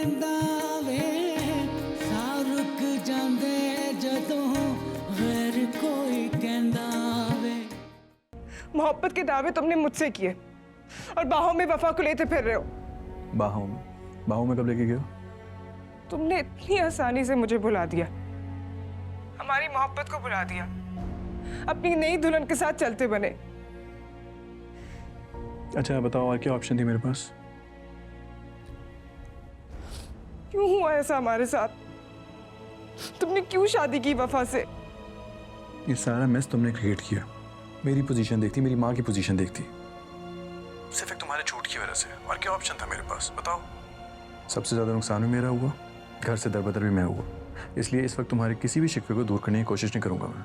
रहिंदा वे साह रुक जांदे जदों गैर कोई कहंदा वे। मोहब्बत के दावे तुमने मुझसे किए और बाहों में वफा को लेते फिर रहे हो। बाहों में कब लेके गए हो? तुमने इतनी आसानी से मुझे भुला दिया, हमारी मोहब्बत को भुला दिया, अपनी नई दुल्हन के साथ चलते बने। अच्छा बताओ और क्या ऑप्शन थी मेरे पास? क्यों हुआ ऐसा हमारे साथ? तुमने क्यों शादी की वफा से? ये सारा मेस तुमने क्रिएट किया। मेरी पोजीशन देखती, मेरी माँ की पोजीशन देखती, सिर्फ एक तुम्हारे झूठ की वजह से। और क्या ऑप्शन था मेरे पास बताओ? सबसे ज्यादा नुकसान भी मेरा हुआ, घर से दरबदर भी मैं हुआ। इसलिए इस वक्त तुम्हारे किसी भी शिकवे को दूर करने की कोशिश नहीं करूंगा मैं।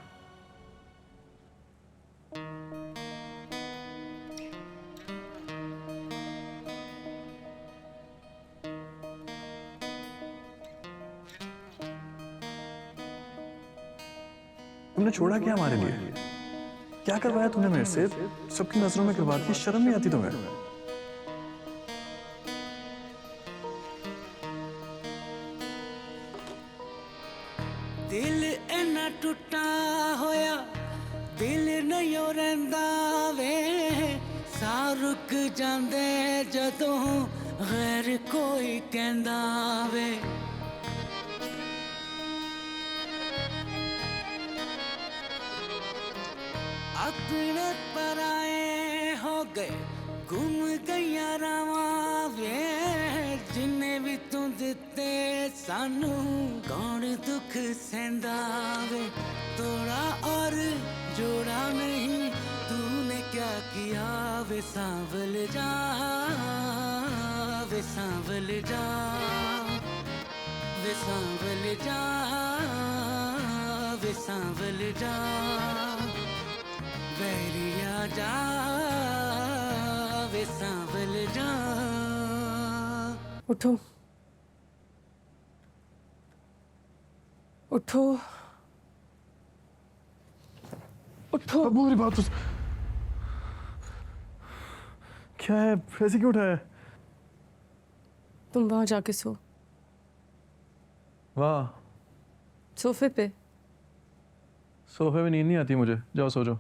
तुमने छोड़ा क्या हमारे लिए? क्या करवाया तुमने मेरे से? सबकी नजरों में करवा दी, शर्म नहीं आती तुम्हें? दिल इन्ना टुटा होया दिल नहीं रहिंदा वे साह रुक जांदे जदों गैर कोई कहंदा वे। अपने पराए हो गए गुम गईया रावां वे जिन्ने भी तू दिते सानू कौन दुख सहंदा वे। तोड़ा और जोड़ा नहीं तूने क्या किया वे सांवल जा वे सांवल जा वे सांवल जा वे सांवल जा बैरिया जा वे सांवल जा। उठो उठो उठो। अब मेरी बात तो क्या है? ऐसे क्यों उठाया? तुम वहां जाके सो, वाह सोफे पे। सोफे में नींद नहीं आती मुझे, जाओ सो जाओ।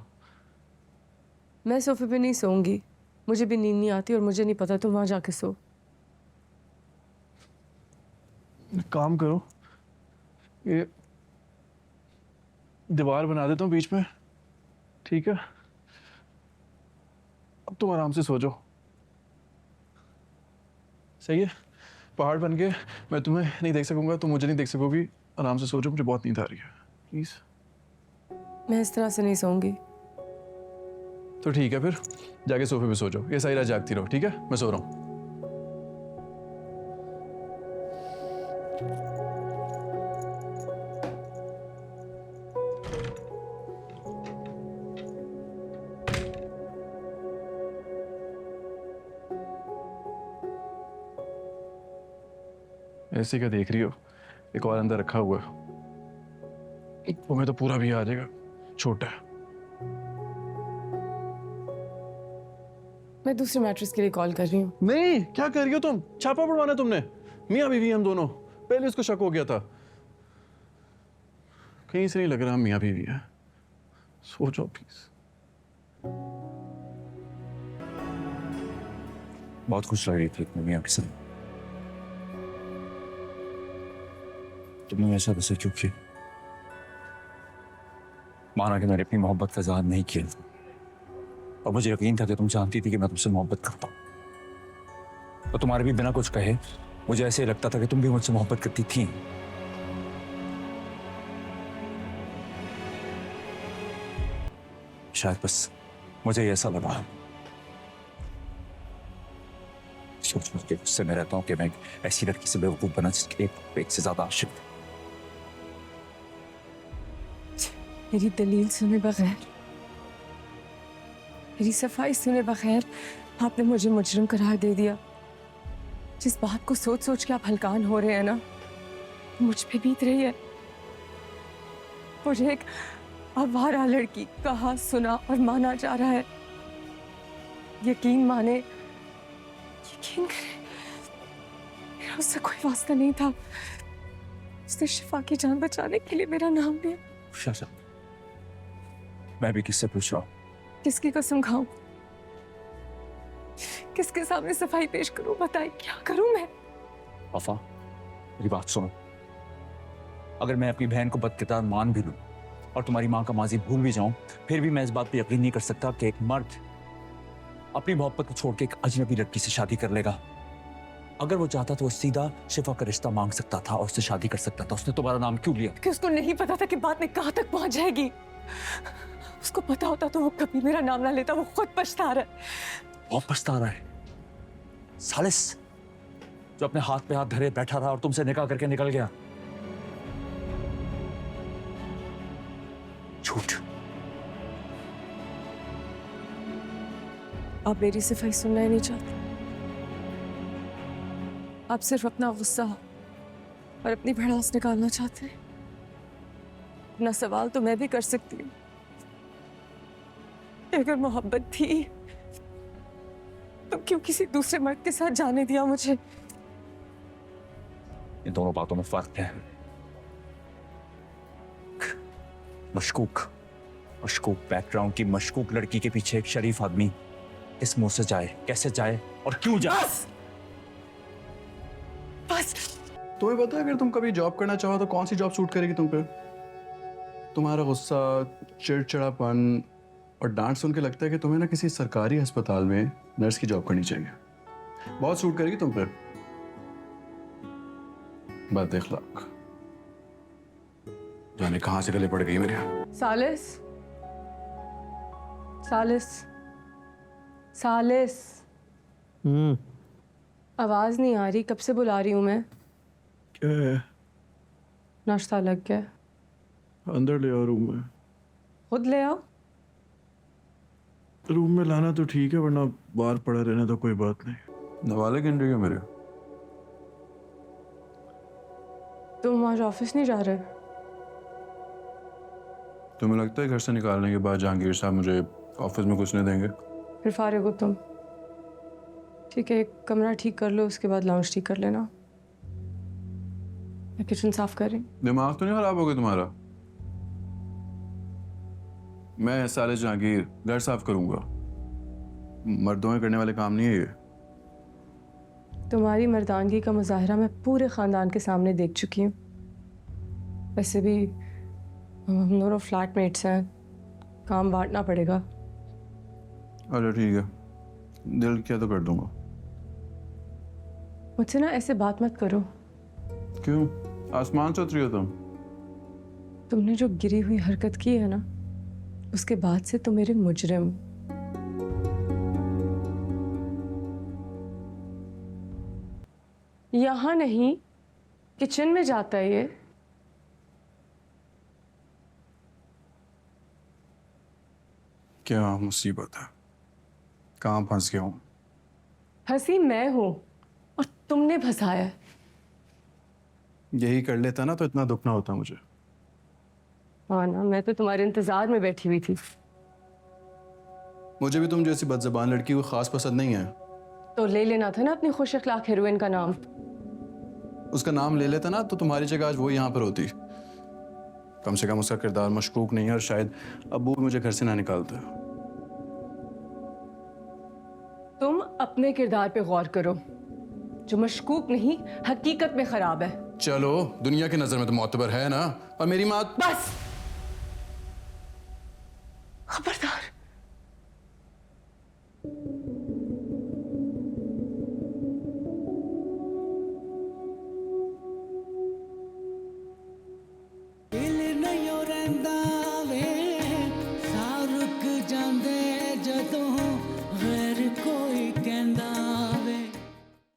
मैं सोफे पे नहीं सोऊंगी, मुझे भी नींद नहीं आती और मुझे नहीं पता। तुम वहां जाके सो। काम करो, ये दीवार बना देता हूँ बीच में, ठीक है? अब तुम आराम से सो जाओ, सही है? पहाड़ बन के मैं तुम्हें नहीं देख सकूंगा, तुम मुझे नहीं देख सकोगी। आराम से सो जाओ, मुझे बहुत नींद आ रही है, प्लीज। मैं इस तरह से नहीं सोऊंगी। तो ठीक है, फिर जाके सोफे पे सो जाओ। ये सारी रात जागती रहो, ठीक है? मैं सो रहा हूँ। ऐसे क्या देख रही हो? एक और अंदर रखा हुआ है, वो में तो पूरा भी आ जाएगा, छोटा है। मैं दूसरे मैट्रेस के लिए कॉल कर रही हूँ। नहीं, क्या कर रही हो तुम? छापा पड़वाना तुमने? मियाँ बीवी हम दोनों, पहले इसको शक हो गया था, कहीं से नहीं लग रहा हम मियाँ बीवी है। सो जाओ प्लीज। बहुत खुश लग रही थी अपने मियाँ के साथ। तुमने ऐसा वैसे क्यों किया? माना कि मैंने अपनी मोहब्बत का इज़हार नहीं किया और मुझे यकीन था कि तुम जानती थी कि मैं तुमसे मोहब्बत करता हूं। तो तुम्हारे भी बिना कुछ कहे मुझे ऐसे लगता था कि तुम भी मुझसे मोहब्बत करती थी। शायद बस मुझे ही ऐसा लगा। सोच के गुस्से में रहता हूं कि मैं ऐसी लड़की से बेवकूफ बना जिसके एक से ज्यादा आशिक था। मेरी दलील सुने बगैर, मेरी सफाई सुने बगैर आपने मुझे मुजरिम करार दे दिया। जिस बात को सोच सोच के आप हलकान हो रहे हैं ना, मुझ पे बीत रही है। मुझे एक आवारा लड़की कहा, सुना और माना जा रहा है। यकीन माने, यकीन करे, मेरा उससे कोई वास्ता नहीं था। उसने शिफा की जान बचाने के लिए मेरा नाम लिया। शाशा, मैं भी किससे पूछ रहा हूँ? किसकी कसम खाऊं? किसके सामने सफाई पेश करूं? बताइए क्या करूं मैं? वफा, मेरी बात सुनो। अगर मैं अपनी बहन को बदकिरदार मान भी लूं और तुम्हारी माँ का माजी भूल भी जाऊं, फिर भी मैं इस बात पे यकीन नहीं कर सकता कि एक मर्द अपनी मोहब्बत को छोड़ के एक अजनबी लड़की से शादी कर लेगा। अगर वो चाहता तो वो सीधा शिफा का रिश्ता मांग सकता था और उससे शादी कर सकता था। उसने तुम्हारा नाम क्यों लिया? कि उसको नहीं पता था कि बात में कहां तक पहुंच जाएगी। उसको पता होता तो वो कभी मेरा नाम ना लेता। वो खुद पछता रहा है। बहुत पछता रहा है। सालिस, जो अपने हाथ पे हाथ धरे बैठा रहा और तुमसे निकाह करके निकल गया। झूठ। आप मेरी सिफाई सुनना ही नहीं चाहते। आप सिर्फ अपना गुस्सा और अपनी भड़ास निकालना चाहते हैं। अपना सवाल तो मैं भी कर सकती हूँ। अगर मोहब्बत थी तो क्यों किसी दूसरे मर्द के साथ जाने दिया मुझे? इन दोनों बातों में फर्क है। मशकूक बैकग्राउंड की मशकूक लड़की के पीछे एक शरीफ आदमी इस मुंह से जाए, कैसे जाए और क्यों जाए? बस तुम्हें पता है अगर तुम कभी जॉब करना चाहो तो कौन सी जॉब सूट करेगी तुम पे? तुम्हारा गुस्सा, चिड़चिड़ापन और डांट सुन के लगता है कि तुम्हें ना किसी सरकारी अस्पताल में नर्स की जॉब करनी चाहिए। बहुत सूट करेगी तुम पे। बद इखलाक, जाने कहां से गले पड़ गई मेरे। सालिस, सालिस, सालिस। आवाज नहीं आ रही, कब से बुला रही हूं मैं। क्या है? नाश्ता लग गया। अंदर ले आओ रूम में। खुद ले आओ। रूम में लाना तो ठीक है, वरना बाहर पड़ा रहना तो कोई बात नहीं। नवाले गिन रही हो मेरे? तुम आज ऑफिस नहीं जा रहे? तुम्हें लगता है घर से निकालने के बाद जहांगीर साहब मुझे ऑफिस में कुछ नहीं देंगे? फिर फारिग हो तुम? ठीक है, एक कमरा ठीक कर लो, उसके बाद लाउंज ठीक कर लेना। मैं किचन साफ कर रही हूँ। दिमाग तो नहीं खराब हो गया तुम्हारा? मैं साले जहांगीर घर साफ करूंगा। मर्दों में करने वाले काम नहीं है ये। तुम्हारी मर्दानगी का मुजाहरा मैं पूरे खानदान के सामने देख चुकी हूँ। वैसे भी हम दोनों फ्लैटमेट्स हैं, काम बांटना पड़ेगा। अरे ठीक है, दिल किया तो कर दूंगा। मुझसे ना ऐसे बात मत करो। क्यों? आसमान से उतरी हो तुम? तुमने जो गिरी हुई हरकत की है ना, उसके बाद से तुम मेरे मुजरिम। यहां नहीं, किचन में जाता है ये। क्या मुसीबत है? कहाँ फंस गया हूँ? हंसी मैं हूं और तुमने फंसाया है। यही कर लेता ना तो इतना दुख ना होता मुझे। हाँ ना, मैं तो तुम्हारे इंतजार में बैठी हुई थी। मुझे भी तुम जैसी बदज़बान लड़की को खास पसंद नहीं है। तो ले लेना था ना अपनी खुश अखलाक हीरोइन का नाम। उसका नाम ले लेता ना तो तुम्हारी जगह आज वो यहाँ पर होती। कम से कम उसका किरदार मशकूक नहीं है और शायद अब्बू भी मुझे घर से ना निकालते। तुम अपने किरदार पे गौर करो, जो मशकूक नहीं हकीकत में खराब है। चलो, दुनिया की नजर में तो मोतबर है ना, और मेरी माँ। बस